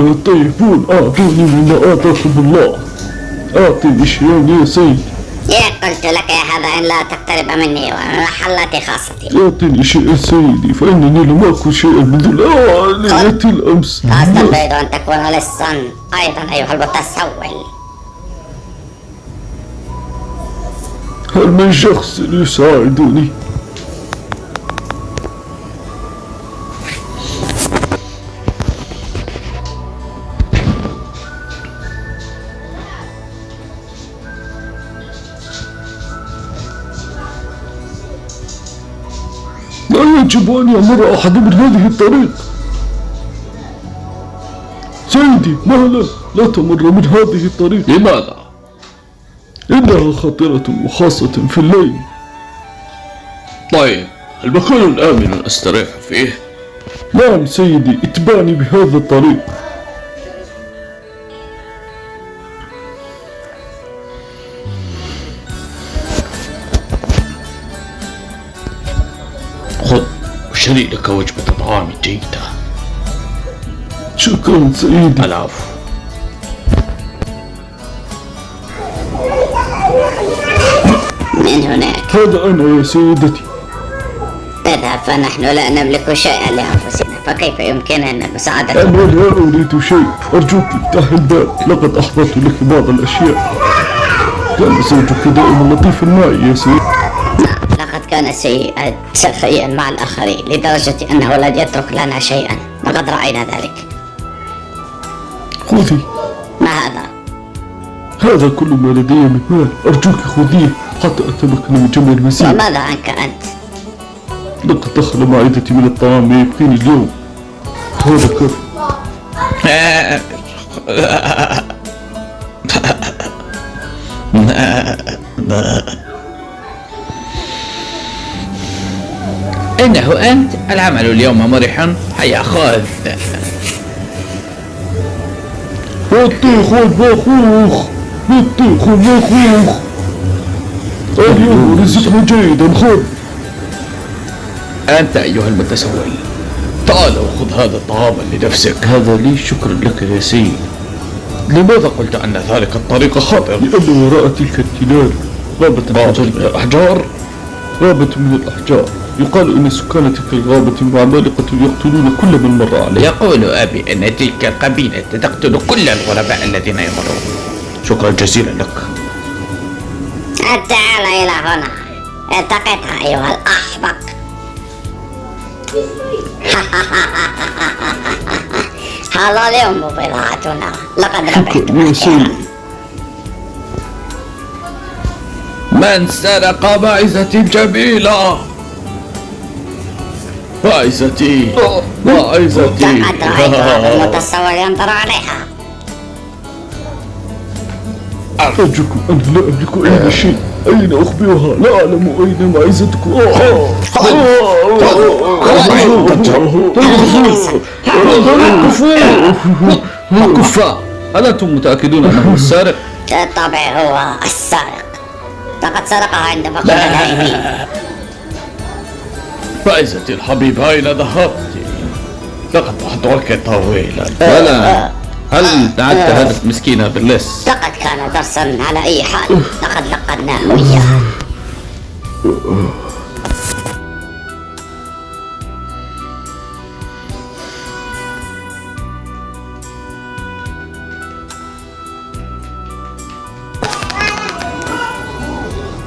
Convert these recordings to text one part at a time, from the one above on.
أيها الطيبون، أعطوني مما آتاكم الله. أعطني شيئا يا سيدي. قلت لك يا هذا إن لا تقترب مني ومن محلات خاصتي. أعطني شيئا سيدي، فإنني لم آكل شيئا منذ ليلة الأمس. فأستبعد أن تكون لصا أيضا أيها المتسول. هل من شخص يساعدني؟ لا يجب أن يمر أحد من هذه الطريق. سيدي مهلا، لا تمر من هذه الطريق. لماذا؟ إنها خطرة وخاصة في الليل. طيب، المكان آمن أستريح فيه؟ نعم سيدي، اتبعني بهذا الطريق. خذ واشتري لك وجبة طعام جيدة. شكرا سيدي. العفو. من هناك؟ هذا أنا يا سيدتي. اذهب، فنحن لا نملك شيئا لأنفسنا، فكيف يمكننا مساعدتك؟ أنا لا أريد شيء، أرجوك افتح الباب، لقد أحضرت لك بعض الأشياء. كان زوجك دائما لطيفا معي يا سيدي. لقد كان سخيا مع الآخرين لدرجة أنه لن يترك لنا شيئا، لقد رأينا ذلك. خذي. ما هذا؟ هذا كل ما لدي من مال، أرجوك خذيه حتى أتمكن من جمع المزيد. وماذا عنك أنت؟ لقد دخل معدتي من الطعام ما يبقيني اليوم. هذا كفي. إنه أنت؟ العمل اليوم مرح. هيا خذ. بطيخ والباخوخ، بطيخ والباخوخ. اليوم رزقنا جيدا، خذ. أنت أيها المتسول، تعال وخذ هذا الطعام لنفسك. هذا لي، شكرا لك يا سيد. لماذا قلت أن ذلك الطريق خطر؟ لأن وراء تلك التلال غابة من الأحجار؟ غابة من الأحجار. يقال إن سكان تلك الغابة عمالقة يقتلون كل من مر عليه. يقول أبي أن تلك القبيلة تقتل كل الغرباء الذين يمرون. شكرا جزيلا لك. تعال إلى هنا، التقطها أيها الأحمق. هذا اليوم بضاعتنا، لقد ربحت كثيرا. من سرق معزتي الجميلة؟ معزتي، معزتي. لقد رأيت هذا المتسول ينظر عليها. أرجوكم، أنا لا أملك أي شيء. أين أخبرها؟ لا أعلم أين معزتكم. كفا، هل أنتم متأكدون أنه السارق؟ بالطبع هو السارق، لقد سرقها عند فقد النائمين. معزتي الحبيبة، أين ذهبت؟ لقد ضحكت طويلا. ولا هل دعت هذه المسكينة باللص؟ لقد كان درسا على أي حال، لقد لقناه إياه.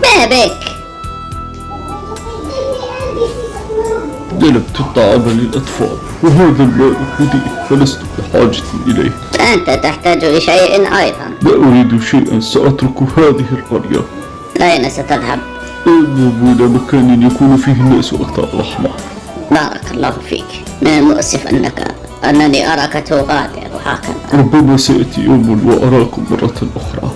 ما بك؟ جلبت الطعام للأطفال، وهذا المال هدية، فلست بحاجة إليه. أنت تحتاج لشيء أيضا. لا أريد شيئا، سأترك هذه القرية. أين ستذهب؟ أذهب إلى مكان يكون فيه الناس أكثر رحمة. بارك الله فيك. من المؤسف أنني أراك تغادر هكذا. ربما سيأتي يوم وأراكم مرة أخرى.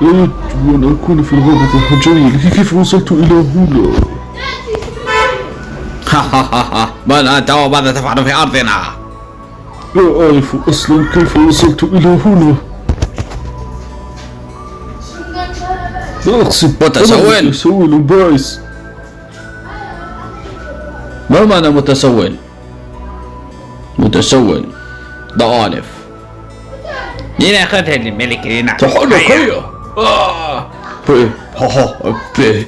أريد أن أكون في الغابة الحجرية. كيف وصلت إلى هنا؟ من أنت وماذا تفعل في أرضنا؟ لا أعرف أصلا كيف وصلت إلى هنا. لا أقصد متسول. أنا متسول بائس. ما معنى متسول؟ متسول ضعالف. لنأخذها للملك لنعم. تحرك هيا. بيه بيه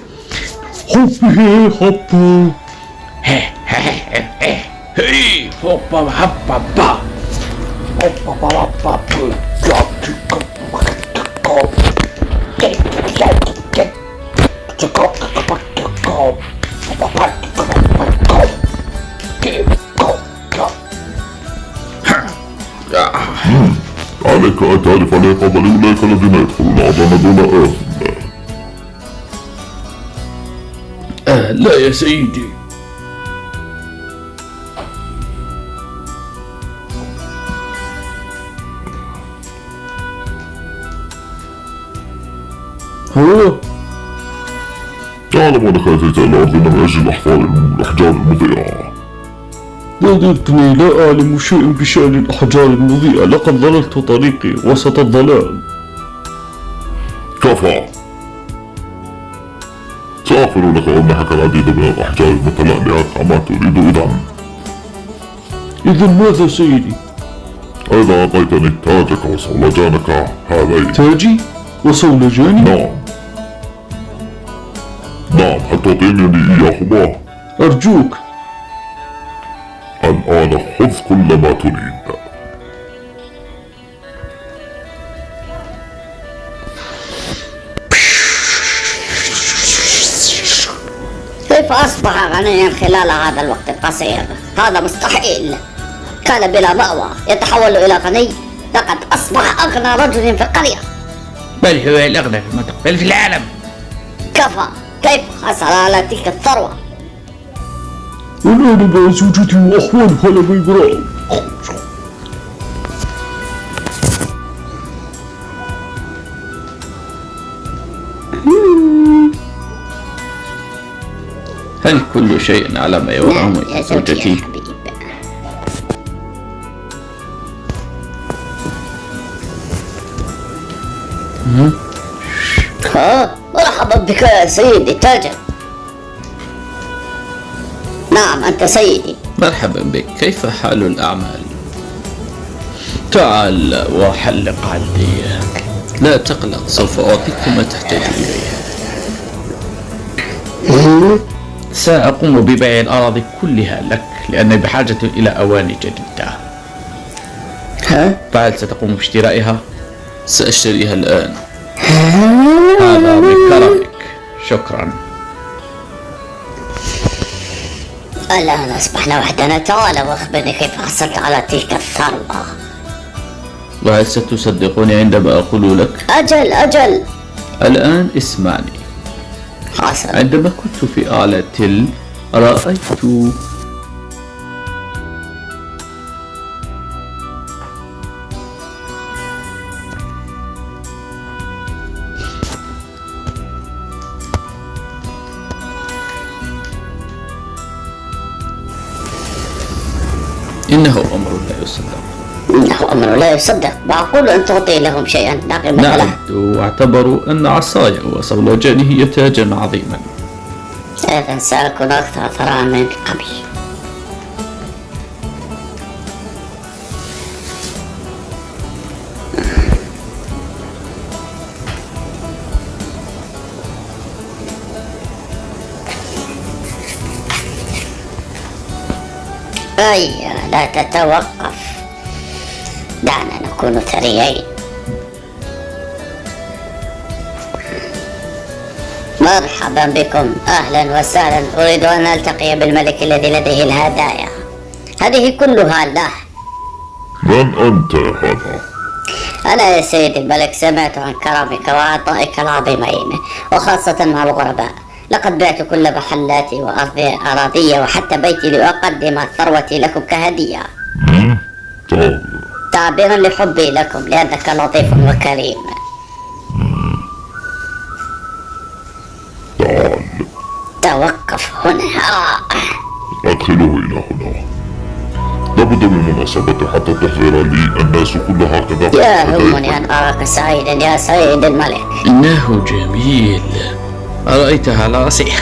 حبه حبه. هي هوبا هبا با عليك أن تعرف العقاب لأولئك الذين يدخلون أعظم دون لا يا سيدي. هو تعلم أنك أتيت إلى أرضنا من أجل الأحجار المضيئة. صدقني لا أعلم شيئا بشأن الأحجار المضيئة. لقد ضللت طريقي وسط الظلام. كفى. سأغفر لك وأمنحك العديد من الأحجار المتلألئة كما تريد. إذا ماذا سيدي؟ أيضا أعطيتني تاجك وصولجانك هذين. تاجي وصولجاني؟ نعم هل تعطيني إياهما؟ أرجوك. الآن خذ كل ما تريد. كيف أصبح غنيا خلال هذا الوقت القصير؟ هذا مستحيل. كان بلا مأوى يتحول إلى غني. لقد أصبح أغنى رجل في القرية. بل هو الأغنى في المنطقة بل في العالم. كفى. كيف حصل على تلك الثروة؟ والآن مع زوجتي وأخوانها لم يقرأوا. هل كل شيء على ما يرام يا زوجتي؟ يا حبيب. مرحبا بك يا سيدي التاجر. نعم أنت سيدي. مرحبا بك، كيف حال الأعمال؟ تعال وحلق عندي. لا تقلق، سوف أعطيك ما تحتاج إليه. سأقوم ببيع الأراضي كلها لك لأني بحاجة إلى أواني جديدة. فهل ستقوم باشترائها؟ سأشتريها الآن. هذا بكرمك. شكرا. الآن أصبحنا وحدنا. تعال وأخبرني كيف حصلت على تلك الثروة. وهل ستصدقني عندما أقول لك؟ أجل. الآن اسمعني. حصل. عندما كنت في أعلى تل رأيت إنه أمر لا يصدق. إنه أمر لا يصدق. معقول أن تعطي لهم شيئا لا قيمة له؟ نعم، واعتبروا أن عصاي وصولجاني هي تاجا عظيما. إذا سأكون أكثر ثراء من قبل. هيا لا تتوقف. دعنا نكون ثريين. مرحبا بكم. أهلا وسهلا. أريد أن ألتقي بالملك الذي لديه الهدايا. هذه كلها له. من أنت هذا؟ أنا يا سيدي الملك سمعت عن كرمك وعطائك العظيمين وخاصة مع الغرباء. لقد بعت كل محلاتي وأراضي وحتى بيتي لأقدم ثروتي لكم كهدية. تعبيرا لحبي لكم لأنك لطيف وكريم. توقف هنا. أدخله إلى هنا. لابد من مناسبة حتى تحضر لي الناس كلها كذا. يهمني أن أراك سعيدا يا سيد الملك. إنه جميل، أرأيتها على رأسي.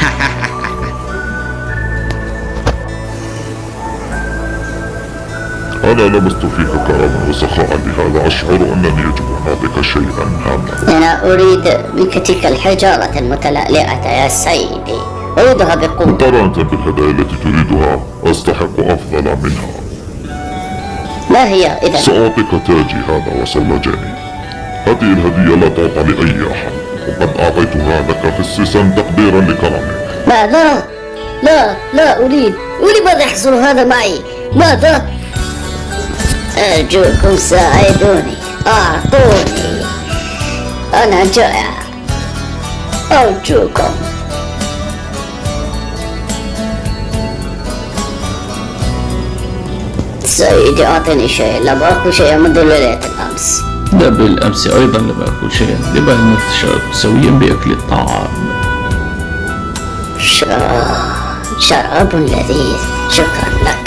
أنا لمست فيك كرما وسخاء، لهذا أشعر أنني يجب أن أعطيك شيئا هاما. أنا أريد منك تلك الحجارة المتلألئة يا سيدي، أريدها بقوة. مقارنة بالهدايا التي تريدها أستحق أفضل منها. ما هي إذا؟ سأعطيك تاجي هذا وصلجاني. هذه الهدية لا تعطى لأي أحد، وقد أعطيتها لك خصيصا تقديرا لكرمك. ماذا؟ لا أريد ماذا يحصل هذا معي؟ ماذا؟ أرجوكم ساعدوني، أعطوني، أنا جائع، أرجوكم. سيدي أعطني شيء، لم أكل شيئا منذ ليلة الأمس. لا، بالأمس أيضا لم أكل شيئا، لما نتشارك سويا بأكل الطعام. شراب لذيذ، شكرا لك.